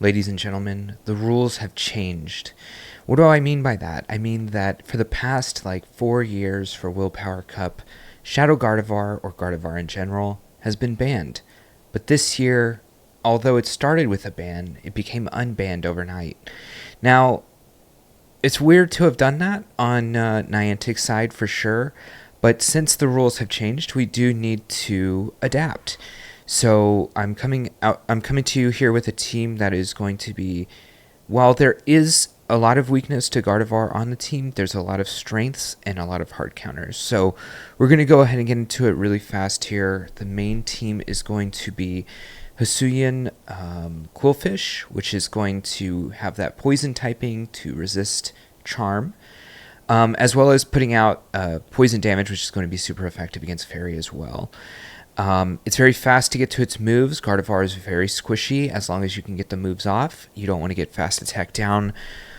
Ladies and gentlemen, the rules have changed. What do I mean by that? I mean that for the past 4 years for Willpower Cup, Shadow Gardevoir, or Gardevoir in general, has been banned. But this year, although it started with a ban, it became unbanned overnight. Now, it's weird to have done that on Niantic's side for sure, but since the rules have changed, we do need to adapt. So I'm coming to you here with a team that is going to be, while there is a lot of weakness to Gardevoir on the team, there's a lot of strengths and a lot of hard counters. So we're going to go ahead and get into it really fast here. The main team is going to be HISUIan QWILFISH, which is going to have that poison typing to resist charm, as well as putting out poison damage, which is going to be super effective against Fairy as well. It's very fast to get to its moves. Gardevoir is very squishy as long as you can get the moves off. You don't want to get fast attack down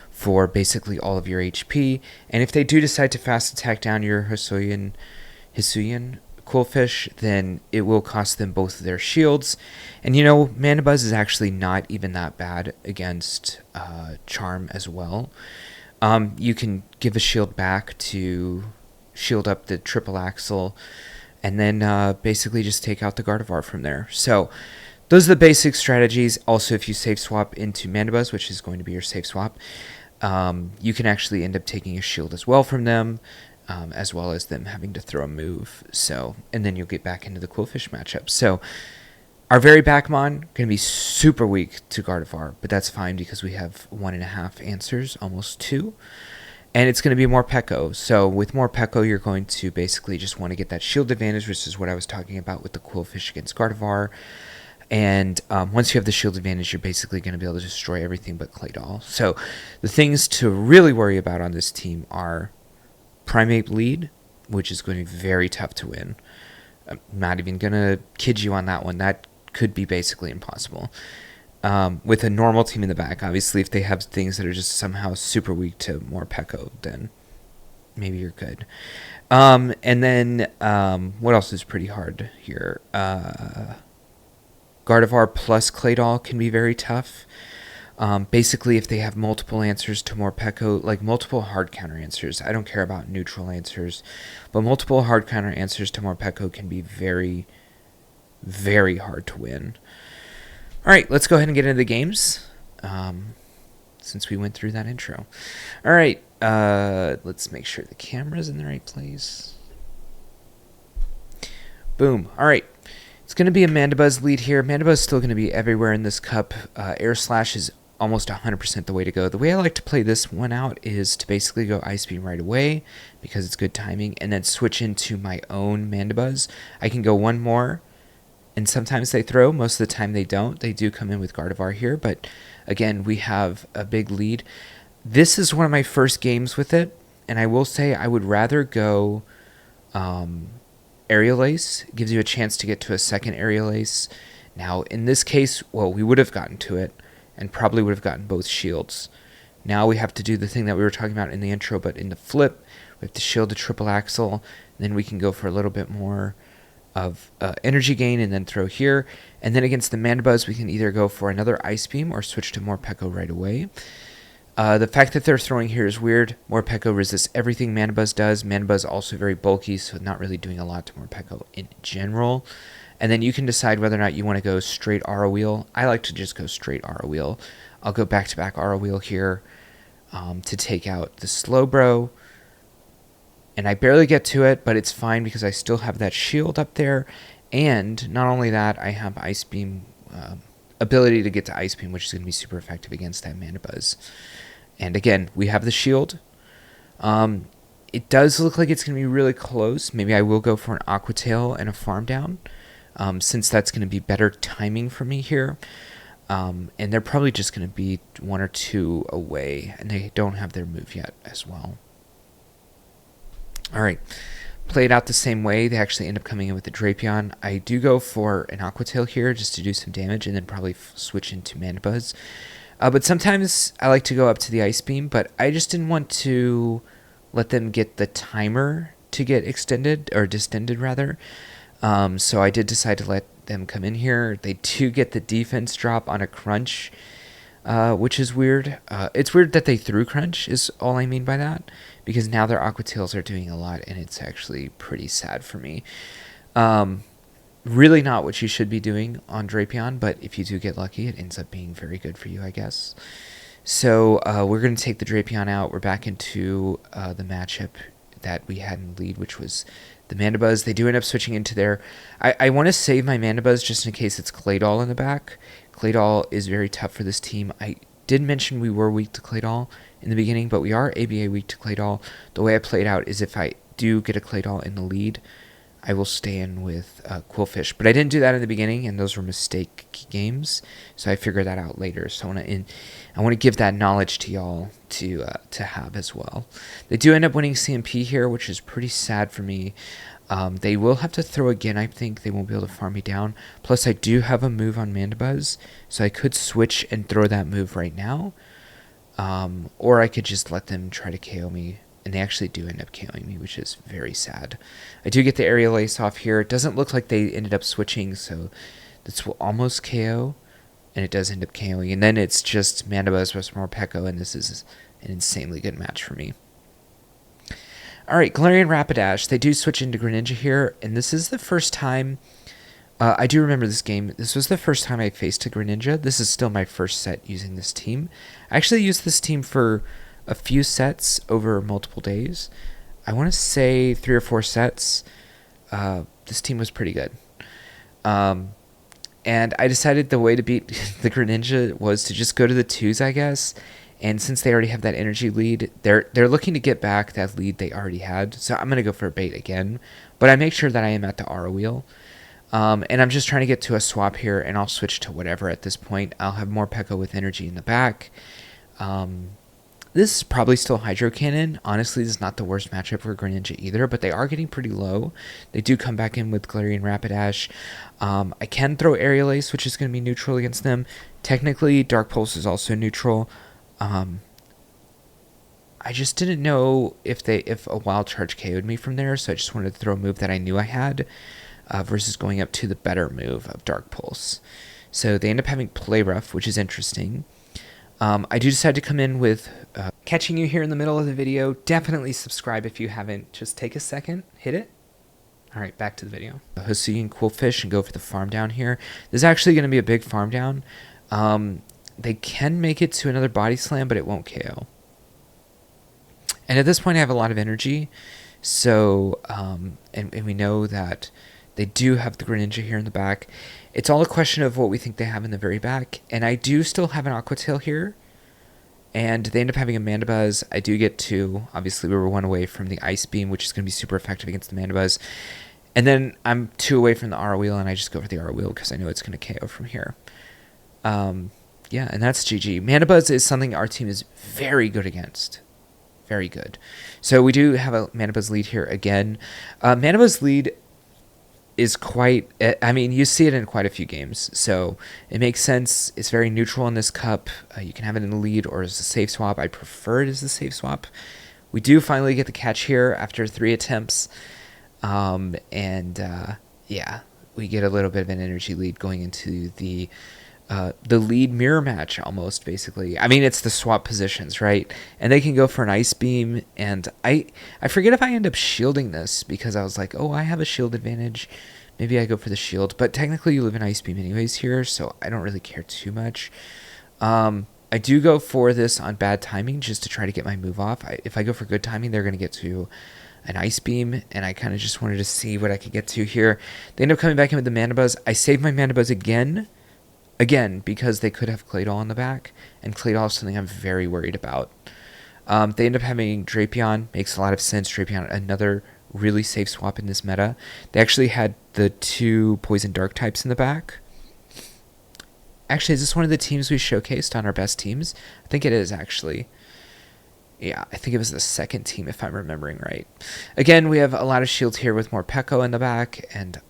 for basically all of your HP. And if they do decide to fast attack down your HISUIan QWILFISH, then it will cost them both of their shields. And Mandibuzz is actually not even that bad against Charm as well. You can give a shield back to shield up the triple axle, and then basically just take out the Gardevoir from there. So those are the basic strategies. Also, if you safe swap into Mandibuzz, which is going to be your safe swap, you can actually end up taking a shield as well from them, as well as them having to throw a move. So, and then you'll get back into the QWILFISH matchup. So our very backmon going to be super weak to Gardevoir, but that's fine because we have 1.5 answers, almost 2. And it's going to be Morpeko. So with Morpeko, you're going to basically just want to get that shield advantage, which is what I was talking about with the QWILFISH against Gardevoir. And once you have the shield advantage, you're basically going to be able to destroy everything but Claydol. So the things to really worry about on this team are Primate lead, which is going to be very tough to win. I'm not even going to kid you on that one. That could be basically impossible. With a normal team in the back, obviously, if they have things that are just somehow super weak to Morpeko, then maybe you're good. And then what else is pretty hard here? Gardevoir plus Claydol can be very tough. Basically, if they have multiple answers to Morpeko, like multiple hard counter answers, I don't care about neutral answers, but multiple hard counter answers to Morpeko can be very, very hard to win. All right, let's go ahead and get into the games, since we went through that intro. All right, let's make sure the camera's in the right place. Boom. All right, it's going to be a Mandibuzz lead here. Mandibuzz is still going to be everywhere in this cup. Air Slash is almost 100% the way to go. The way I like to play this one out is to basically go Ice Beam right away because it's good timing, and then switch into my own Mandibuzz. I can go one more. And sometimes they throw. Most of the time they don't. They do come in with Gardevoir here. But again, we have a big lead. This is one of my first games with it. And I will say I would rather go Aerial Ace. It gives you a chance to get to a second Aerial Ace. Now, in this case, well, we would have gotten to it. And probably would have gotten both shields. Now we have to do the thing that we were talking about in the intro. But in the flip, we have to shield the triple axle. And then we can go for a little bit more of energy gain and then throw here. And then against the Mandibuzz, we can either go for another Ice Beam or switch to Morpeko right away. The fact that they're throwing here is weird. Morpeko resists everything Mandibuzz does. Mandibuzz also very bulky, so not really doing a lot to Morpeko in general. And then you can decide whether or not you want to go straight Aura Wheel. I like to just go straight Aura Wheel. I'll go back-to-back Aura Wheel here to take out the Slowbro. And I barely get to it, but it's fine because I still have that shield up there. And not only that, I have Ice Beam, ability to get to Ice Beam, which is going to be super effective against that Mandibuzz. And again, we have the shield. It does look like it's going to be really close. Maybe I will go for an Aqua Tail and a Farm Down, since that's going to be better timing for me here. And they're probably just going to be 1 or 2 away, and they don't have their move yet as well. All right, play it out the same way. They actually end up coming in with the Drapion. I do go for an Aqua Tail here just to do some damage and then probably switch into Mandibuzz. But sometimes I like to go up to the Ice Beam, but I just didn't want to let them get the timer to get extended, or distended rather. So I did decide to let them come in here. They do get the defense drop on a crunch. which is weird. It's weird that they threw Crunch is all I mean by that, because now their Aqua Tails are doing a lot, and it's actually pretty sad for me. Really not what you should be doing on Drapion, but if you do get lucky, it ends up being very good for you, I guess. So we're going to take the Drapion out. We're back into the matchup that we had in lead, which was the Mandibuzz. They do end up switching into their... I want to save my Mandibuzz just in case it's Claydol in the back. Claydol is very tough for this team. I did mention we were weak to Claydol in the beginning, but we are ABA weak to Claydol. The way I played out is if I do get a Claydol in the lead, I will stay in with Qwilfish. But I didn't do that in the beginning, and those were mistake games, so I figured that out later. So I want to give that knowledge to y'all to have as well. They do end up winning CMP here, which is pretty sad for me. They will have to throw again, I think. They won't be able to farm me down. Plus, I do have a move on Mandibuzz, so I could switch and throw that move right now. Or I could just let them try to KO me. And they actually do end up KOing me, which is very sad. I do get the aerial ace off here. It doesn't look like they ended up switching, so this will almost KO. And it does end up KOing. And then it's just Mandibuzz versus Morpeko, and this is an insanely good match for me. Alright, Galarian Rapidash. They do switch into Greninja here, and this is the first time... I do remember this game. This was the first time I faced a Greninja. This is still my first set using this team. I actually used this team for a few sets over multiple days. I want to say 3 or 4 sets. This team was pretty good. And I decided the way to beat the Greninja was to just go to the 2s, I guess. And since they already have that energy lead, they're looking to get back that lead they already had. So I'm going to go for a bait again. But I make sure that I am at the RO wheel. And I'm just trying to get to a swap here, and I'll switch to whatever at this point. I'll have Morpeko with energy in the back. This is probably still Hydro Cannon. Honestly, this is not the worst matchup for Greninja either, but they are getting pretty low. They do come back in with Galarian Rapidash. I can throw Aerial Ace, which is going to be neutral against them. Technically, Dark Pulse is also neutral. I just didn't know if a Wild Charge KO'd me from there, so I just wanted to throw a move that I knew I had versus going up to the better move of Dark Pulse. So they end up having Play Rough, which is interesting. I do decide to come in with catching you here in the middle of the video. Definitely subscribe if you haven't. Just take a second, hit it. All right, back to the video. HISUIan QWILFISH and go for the farm down here. This is actually going to be a big farm down. They can make it to another body slam, but it won't KO. And at this point, I have a lot of energy. So, and we know that they do have the Greninja here in the back. It's all a question of what we think they have in the very back. And I do still have an Aqua Tail here. And they end up having a Mandibuzz. I do get 2. Obviously, we were 1 away from the Ice Beam, which is going to be super effective against the Mandibuzz. And then I'm 2 away from the R wheel, and I just go for the R wheel because I know it's going to KO from here. Yeah, and that's GG. Mandibuzz is something our team is very good against. Very good. So we do have a Mandibuzz lead here again. Mandibuzz lead is quite... I mean, you see it in quite a few games. So it makes sense. It's very neutral in this cup. You can have it in the lead or as a safe swap. I prefer it as the safe swap. We do finally get the catch here after 3 attempts. Yeah, we get a little bit of an energy lead going into the lead mirror match almost, basically. I mean, it's the swap positions, right? And they can go for an Ice Beam, and I forget if I end up shielding this, because I was like, oh, I have a shield advantage. Maybe I go for the shield, but technically you live in Ice Beam anyways here, so I don't really care too much. I do go for this on bad timing just to try to get my move off. If I go for good timing, they're going to get to an Ice Beam, and I kind of just wanted to see what I could get to here. They end up coming back in with the Mandibuzz. I save my Mandibuzz again, because they could have Claydol on the back, and Claydol is something I'm very worried about. They end up having Drapion. Makes a lot of sense. Drapion, another really safe swap in this meta. They actually had the 2 Poison Dark types in the back. Actually, is this one of the teams we showcased on our best teams? I think it is, actually. Yeah, I think it was the second team, if I'm remembering right. Again, we have a lot of shields here with Morpeko in the back, and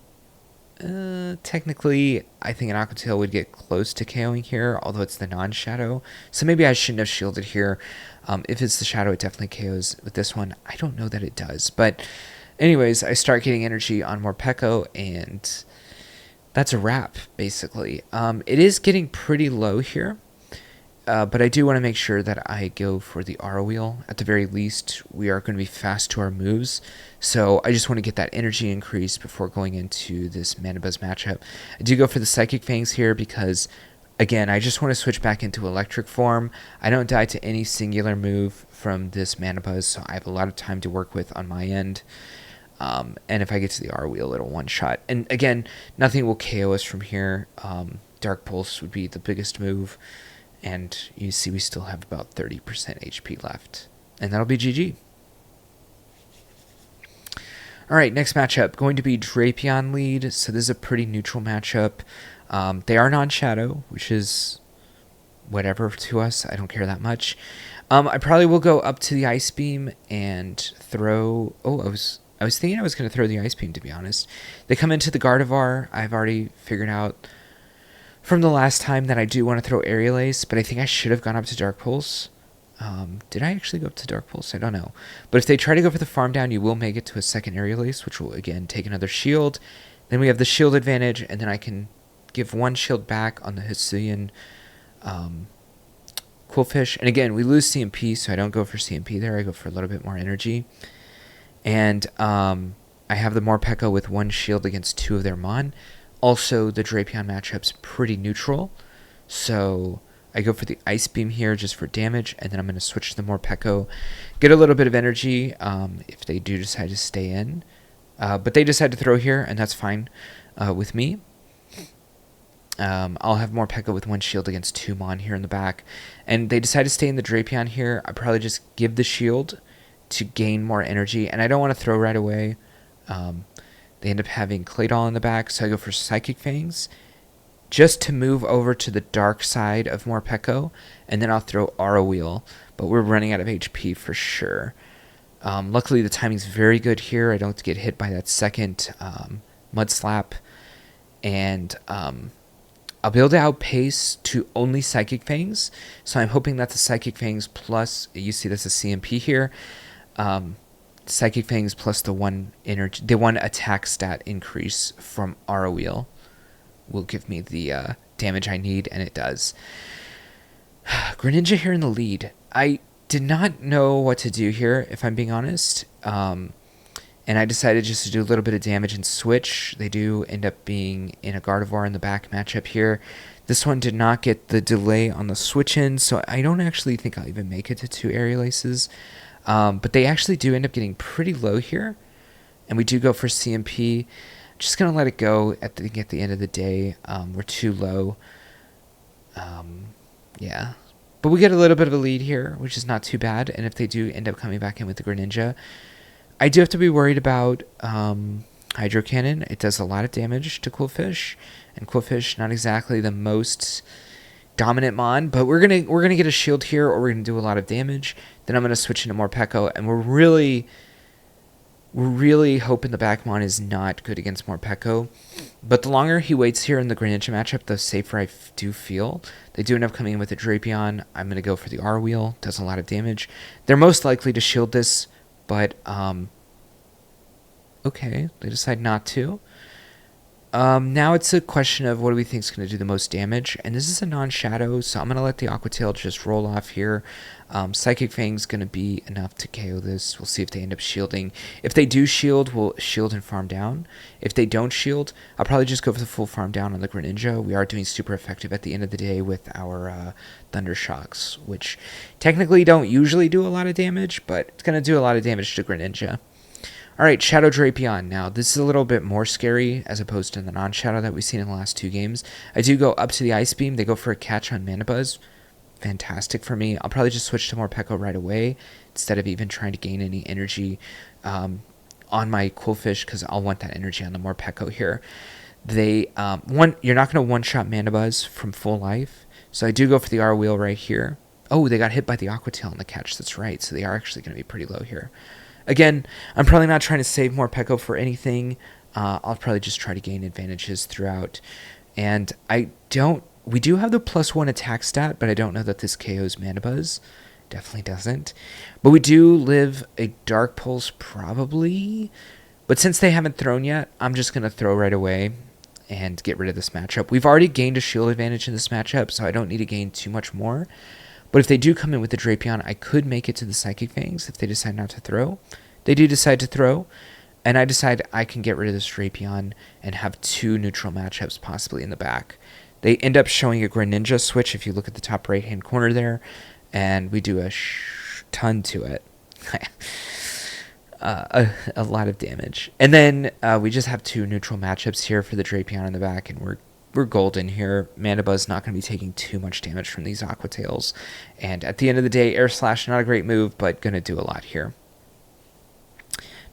technically, I think an Aqua Tail would get close to KOing here, although it's the non-shadow. So maybe I shouldn't have shielded here. If it's the shadow, it definitely KOs. With this one, I don't know that it does. But anyways, I start getting energy on Morpeko, and that's a wrap, basically. It is getting pretty low here. But I do want to make sure that I go for the R wheel. At the very least, we are going to be fast to our moves. So I just want to get that energy increase before going into this Mandibuzz matchup. I do go for the Psychic Fangs here because, again, I just want to switch back into electric form. I don't die to any singular move from this Mandibuzz, so I have a lot of time to work with on my end. And if I get to the R wheel, it'll one-shot. And again, nothing will KO us from here. Dark Pulse would be the biggest move. And you see we still have about 30% HP left. And that'll be GG. Alright, next matchup. Going to be Drapion lead. So this is a pretty neutral matchup. They are non-shadow, which is whatever to us. I don't care that much. I probably will go up to the Ice Beam and throw... Oh, I was thinking I was going to throw the Ice Beam, to be honest. They come into the Gardevoir. I've already figured out from the last time that I do want to throw Aerial Ace, but I think I should have gone up to Dark Pulse. Did I actually go up to Dark Pulse? I don't know. But if they try to go for the farm down, you will make it to a second Aerial Ace, which will, again, take another shield. Then we have the shield advantage, and then I can give one shield back on the HISUIan Qwilfish. And again, we lose CMP, so I don't go for CMP there. I go for a little bit more energy. And I have the Morpeko with one shield against two of their Mon. Also, the Drapion matchup's pretty neutral, so I go for the Ice Beam here just for damage, and then I'm going to switch to the Morpeko, get a little bit of energy if they do decide to stay in. But they decide to throw here, and that's fine with me. I'll have Morpeko with one shield against two Mon here in the back, and they decide to stay in the Drapion here. I probably just give the shield to gain more energy, and I don't want to throw right away. They end up having Claydol in the back, so I go for Psychic Fangs just to move over to the dark side of Morpeko, and then I'll throw Aura Wheel, but we're running out of HP for sure. Luckily, the timing's very good here. I don't get hit by that second Mud Slap, and I'll be able to outpace to only Psychic Fangs, so I'm hoping that the Psychic Fangs plus, you see that's a CMP here, Psychic Fangs plus the one attack stat increase from Aura Wheel will give me the damage I need, and it does. Greninja here in the lead. I did not know what to do here, if I'm being honest, and I decided just to do a little bit of damage and switch. They do end up being in a Gardevoir in the back matchup here. This one did not get the delay on the switch in, so I don't actually think I'll even make it to two Aerial Aces. But they actually do end up getting pretty low here, and we do go for CMP. Just going to let it go at the end of the day. We're too low. Yeah. But we get a little bit of a lead here, which is not too bad, and if they do end up coming back in with the Greninja, I do have to be worried about Hydro Cannon. It does a lot of damage to Qwilfish, and Qwilfish not exactly the most dominant Mon, but we're gonna get a shield here, or we're gonna do a lot of damage. Then I'm gonna switch into Morpeko, and we're really hoping the back Mon is not good against Morpeko. But the longer he waits here in the Greninja matchup, the safer I do feel. They do end up coming in with a Drapion. I'm gonna go for the R Wheel. Does a lot of damage. They're most likely to shield this, but okay, they decide not to. Now it's a question of what do we think is going to do the most damage, and this is a non-shadow, so I'm going to let the Aqua Tail just roll off here. Psychic Fang's going to be enough to KO this. We'll see if they end up shielding. If they do shield, we'll shield and farm down. If they don't shield, I'll probably just go for the full farm down on the Greninja. We are doing super effective at the end of the day with our Thunder Shocks, which technically don't usually do a lot of damage, but it's going to do a lot of damage to Greninja. Alright, Shadow Drapion. Now, this is a little bit more scary as opposed to the non-Shadow that we've seen in the last two games. I do go up to the Ice Beam. They go for a catch on Mandibuzz. Fantastic for me. I'll probably just switch to Morpeko right away instead of even trying to gain any energy on my Qwilfish, because I'll want that energy on the Morpeko here. You're not going to one-shot Mandibuzz from full life, so I do go for the R Wheel right here. Oh, they got hit by the Aqua Tail on the catch. That's right, so they are actually going to be pretty low here. Again, I'm probably not trying to save Morpeko for anything. I'll probably just try to gain advantages throughout. And we do have the +1 attack stat, but I don't know that this KOs Mandibuzz. Definitely doesn't. But we do live a Dark Pulse probably. But since they haven't thrown yet, I'm just going to throw right away. and get rid of this matchup. We've already gained a shield advantage in this matchup, so I don't need to gain too much more. But if they do come in with the Drapion, I could make it to the Psychic Fangs if they decide not to throw. They do decide to throw, and I decide I can get rid of this Drapion and have 2 neutral matchups possibly in the back. They end up showing a Greninja switch if you look at the top right-hand corner there, and we do a ton to it. A lot of damage. And then we just have 2 neutral matchups here for the Drapion in the back, and we're golden here. Mandibuzz not going to be taking too much damage from these Aqua Tails. And at the end of the day, Air Slash, not a great move, but going to do a lot here.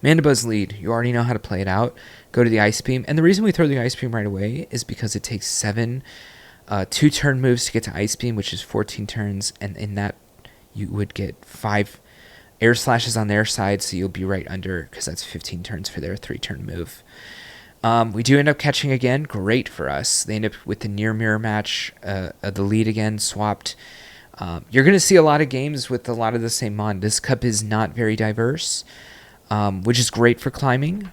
Mandibuzz lead. You already know how to play it out. Go to the Ice Beam. And the reason we throw the Ice Beam right away is because it takes 7 2-turn moves to get to Ice Beam, which is 14 turns. And in that, you would get 5 Air Slashes on their side, so you'll be right under, because that's 15 turns for their 3-turn move. We do end up catching again. Great for us. They end up with the near mirror match, the lead again swapped. You're going to see a lot of games with a lot of the same mon. This cup is not very diverse, which is great for climbing.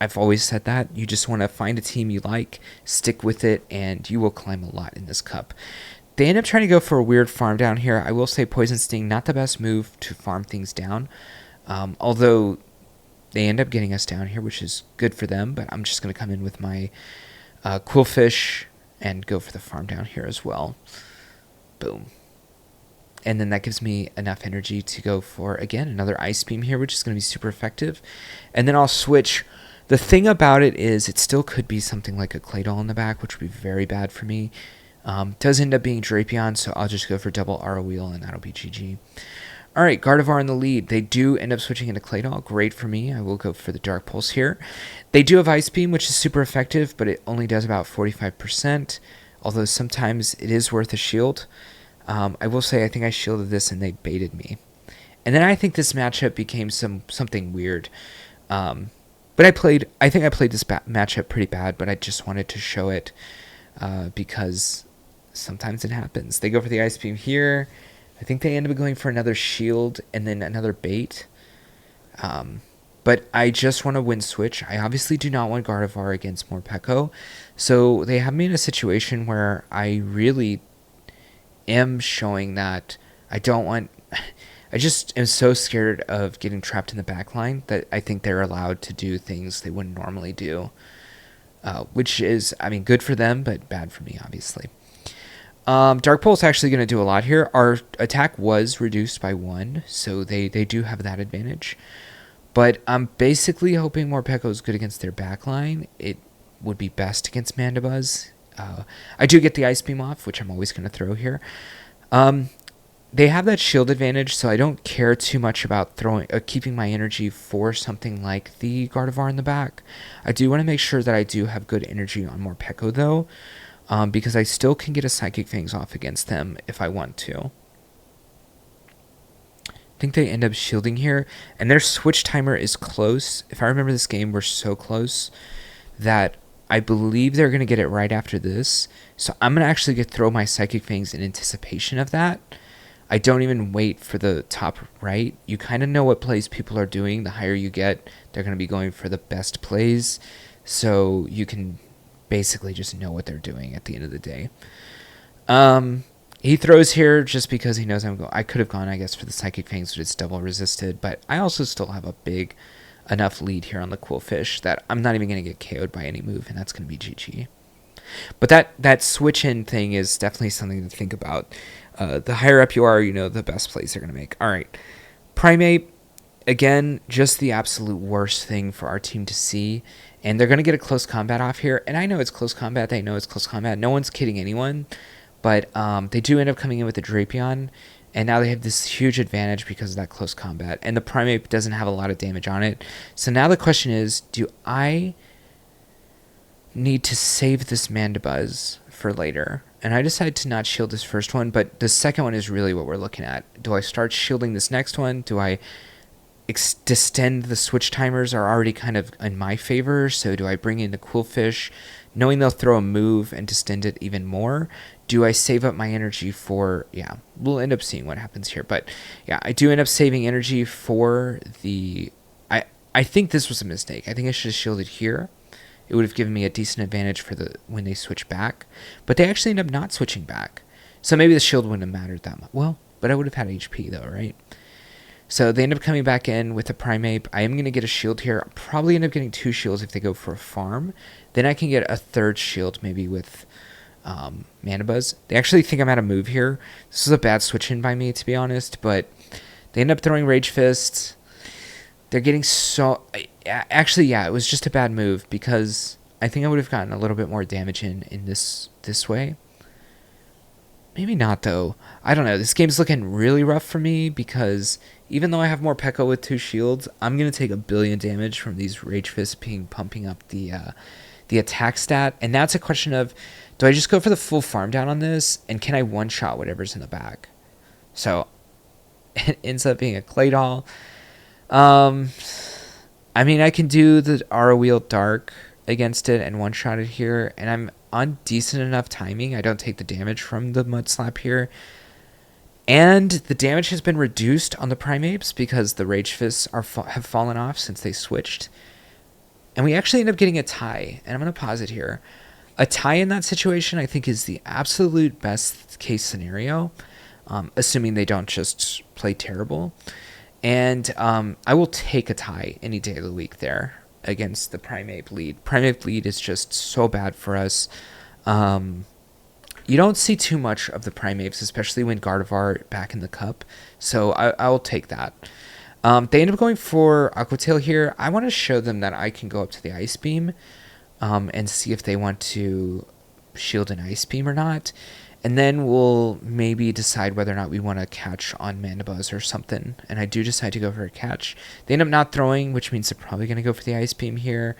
I've always said that. You just want to find a team you like, stick with it, and you will climb a lot in this cup. They end up trying to go for a weird farm down here. I will say Poison Sting, not the best move to farm things down. Although they end up getting us down here, which is good for them. But I'm just going to come in with my Qwilfish and go for the farm down here as well. Boom. And then that gives me enough energy to go for, again, another Ice Beam here, which is going to be super effective. And then I'll switch. The thing about it is it still could be something like a Claydol in the back, which would be very bad for me. Does end up being Drapion, so I'll just go for double Aura Wheel, and that'll be GG. Alright, Gardevoir in the lead. They do end up switching into Claydol. Great for me. I will go for the Dark Pulse here. They do have Ice Beam, which is super effective, but it only does about 45%, although sometimes it is worth a shield. I will say I think I shielded this, and they baited me. And then I think this matchup became something weird. But I think I played this matchup pretty bad, but I just wanted to show it because sometimes it happens. They go for the Ice Beam here. I think they end up going for another shield and then another bait. But I just want to win switch. I obviously do not want Gardevoir against Morpeko. So they have me in a situation where I really am showing that I don't want... I just am so scared of getting trapped in the back line that I think they're allowed to do things they wouldn't normally do. Which is, I mean, good for them, but bad for me, obviously. Dark Pulse actually going to do a lot here. Our attack was reduced by 1, so they do have that advantage. But I'm basically hoping Morpeko is good against their backline. It would be best against Mandibuzz. I do get the Ice Beam off, which I'm always going to throw here. They have that shield advantage, so I don't care too much about keeping my energy for something like the Gardevoir in the back. I do want to make sure that I do have good energy on Morpeko, though, because I still can get a Psychic Fangs off against them if I want to. I think they end up shielding here, and their switch timer is close. If I remember this game, we're so close that I believe they're going to get it right after this. So I'm going to actually throw my Psychic Fangs in anticipation of that. I don't even wait for the top right. You kind of know what plays people are doing. The higher you get, they're going to be going for the best plays. So you can basically just know what they're doing at the end of the day. He throws here just because he knows I'm going. I could have gone, I guess, for the Psychic Fangs, but it's double resisted. But I also still have a big enough lead here on the Qwilfish that I'm not even going to get KO'd by any move, and that's going to be GG. But that switch-in thing is definitely something to think about. The higher up you are, you know, the best plays they're going to make. All right. Primate, again, just the absolute worst thing for our team to see. And they're going to get a close combat off here. And I know it's close combat. They know it's close combat. No one's kidding anyone. But they do end up coming in with the Drapion. And now they have this huge advantage because of that close combat. And the Primate doesn't have a lot of damage on it. So now the question is, do I need to save this Mandibuzz for later? And I decided to not shield this first one, but the second one is really what we're looking at. Do I start shielding this next one? Do I extend the switch timers are already kind of in my favor, so do I bring in the Qwilfish, knowing they'll throw a move and distend it even more? Do I save up my energy for, yeah, we'll end up seeing what happens here. But yeah, I do end up saving energy for the, I think this was a mistake. I think I should have shielded here it would have given me a decent advantage for when they switch back. But they actually end up not switching back. So maybe the shield wouldn't have mattered that much. Well, but I would have had HP though, right? So they end up coming back in with a Primeape. I am going to get a shield here. I'll probably end up getting 2 shields if they go for a farm. Then I can get a 3rd shield maybe with Mandibuzz. They actually think I'm out of move here. This is a bad switch in by me, to be honest. But they end up throwing Rage Fist. They're getting so... Actually, yeah, it was just a bad move because I think I would have gotten a little bit more damage in this way. Maybe not, though. I don't know. This game's looking really rough for me because even though I have Morpeko with 2 shields, I'm going to take 1 billion damage from these Rage Fists pumping up the attack stat. And that's a question of, do I just go for the full farm down on this? And can I one-shot whatever's in the back? So, it ends up being a Claydol. I mean, I can do the Aura Wheel Dark against it and one-shot it here. And I'm on decent enough timing. I don't take the damage from the Mud Slap here. And the damage has been reduced on the Primeapes because the Rage Fists have fallen off since they switched. And we actually end up getting a tie. And I'm going to pause it here. A tie in that situation, I think, is the absolute best case scenario, assuming they don't just play terrible. And I will take a tie any day of the week there against the Primeape lead. Primeape lead is just so bad for us. You don't see too much of the Primeapes, especially when Gardevoir back in the cup. So I will take that. They end up going for Aqua Tail here. I want to show them that I can go up to the Ice Beam and see if they want to shield an Ice Beam or not. And then we'll maybe decide whether or not we want to catch on Mandibuzz or something. And I do decide to go for a catch. They end up not throwing, which means they're probably going to go for the Ice Beam here.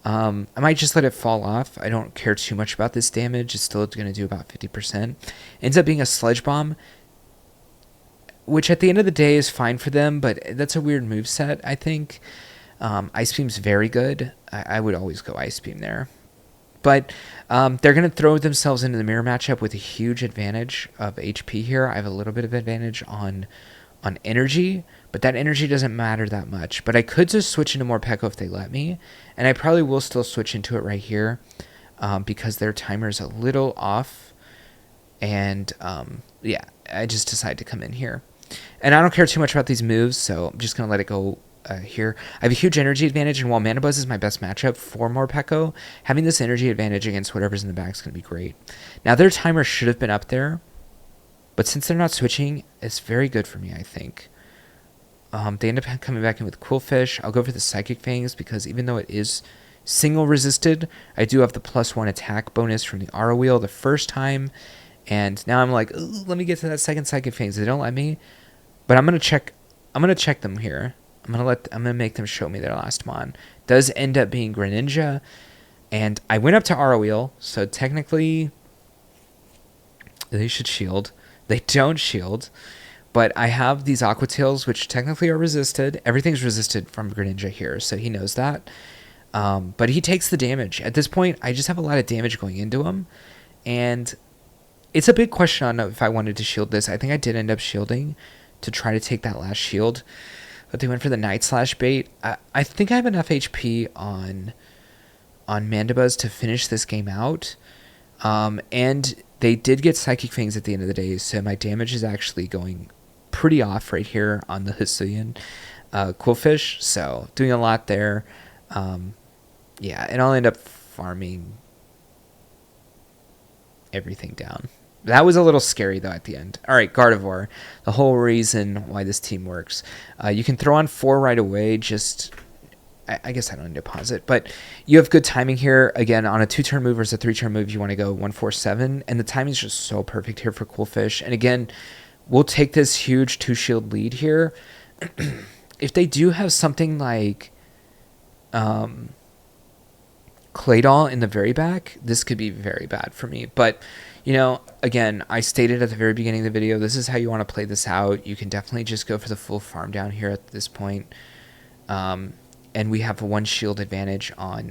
I might just let it fall off. I don't care too much about this damage. It's still going to do about 50%. Ends up being a Sludge Bomb, which at the end of the day is fine for them, but that's a weird moveset, I think. Ice Beam's very good. I would always go Ice Beam there. But they're going to throw themselves into the mirror matchup with a huge advantage of HP here. I have a little bit of advantage on energy, but that energy doesn't matter that much. But I could just switch into Morpeko if they let me, and I probably will still switch into it right here because their timer is a little off. And yeah, I just decided to come in here. And I don't care too much about these moves, so I'm just going to let it go here. I have a huge energy advantage, and while Mandibuzz is my best matchup for Morpeko, having this energy advantage against whatever's in the back is going to be great. Now, their timer should have been up there, but since they're not switching, it's very good for me, I think. They end up coming back in with Qwilfish. I'll go for the Psychic Fangs because even though it is single resisted, I do have the +1 attack bonus from the Aura Wheel the first time, and now I'm like, let me get to that second Psychic Fangs. They don't let me, but I'm gonna check them here. I'm gonna make them show me their last mon. Does end up being Greninja, and I went up to Aura Wheel, so technically they should shield. They don't shield, but I have these Aqua Tails, which technically are resisted. Everything's resisted from Greninja here, so he knows that. But he takes the damage. At this point, I just have a lot of damage going into him, and it's a big question on if I wanted to shield this. I think I did end up shielding to try to take that last shield. But they went for the Night Slash bait. I think I have enough HP on Mandibuzz to finish this game out. And they did get Psychic Fangs at the end of the day, so my damage is actually going pretty off right here on the HISUIan Qwilfish. So doing a lot there. Yeah, and I'll end up farming everything down. That was a little scary, though, at the end. All right, Gardevoir. The whole reason why this team works. You can throw on 4 right away. Just, I guess I don't need to pause it. But you have good timing here. Again, on a 2-turn move versus a 3-turn move, you want to go 1-4-7. And the timing is just so perfect here for Qwilfish. And again, we'll take this huge 2-shield lead here. If they do have something like Claydol in the very back, this could be very bad for me. But you know, again, I stated at the very beginning of the video, this is how you want to play this out. You can definitely just go for the full farm down here at this point. And we have a 1 shield advantage on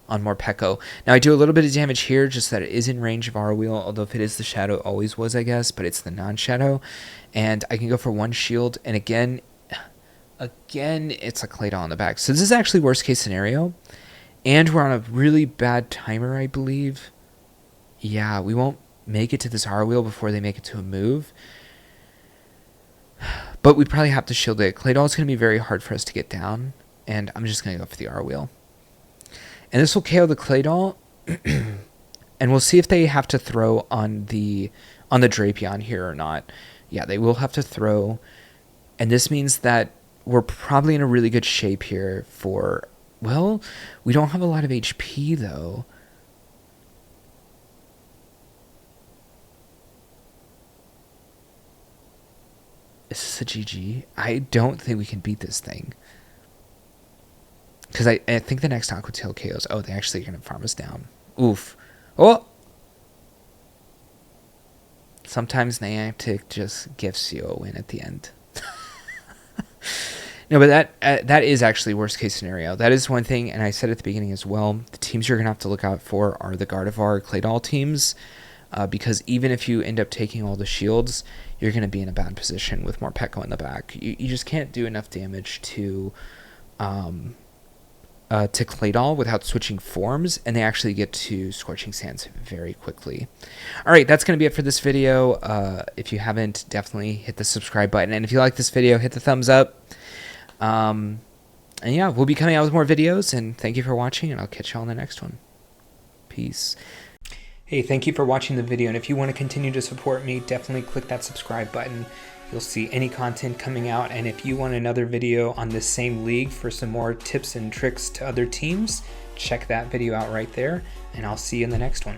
Morpeko. Now, I do a little bit of damage here, just that it is in range of Aura Wheel, although if it is the Shadow, it always was, I guess, but it's the non-Shadow. And I can go for 1 shield, and again, it's a Claydol on the back. So this is actually worst case scenario. And we're on a really bad timer, I believe. Yeah, we won't make it to this R wheel before they make it to a move. But we probably have to shield it. Claydol is going to be very hard for us to get down. And I'm just going to go for the R wheel. And this will KO the Claydol. And we'll see if they have to throw on the Drapion here or not. Yeah, they will have to throw. And this means that we're probably in a really good shape here for... Well, we don't have a lot of HP, though. Is this a GG? I don't think we can beat this thing. Because I think the next Aqua Tail KOs... Oh, they actually are going to farm us down. Oof. Oh! Sometimes Niantic just gifts you a win at the end. No, but that is actually worst case scenario. That is one thing, and I said at the beginning as well, the teams you're going to have to look out for are the Gardevoir, Claydol teams, because even if you end up taking all the shields, you're going to be in a bad position with Morpeko in the back. You just can't do enough damage to Claydol without switching forms, and they actually get to Scorching Sands very quickly. All right, that's going to be it for this video. If you haven't, definitely hit the subscribe button, and if you like this video, hit the thumbs up. And yeah, we'll be coming out with more videos, and thank you for watching, and I'll catch you all in the next one. Peace. Hey, thank you for watching the video, and if you want to continue to support me, definitely click that subscribe button. You'll see any content coming out, and if you want another video on this same league for some more tips and tricks to other teams, check that video out right there, and I'll see you in the next one.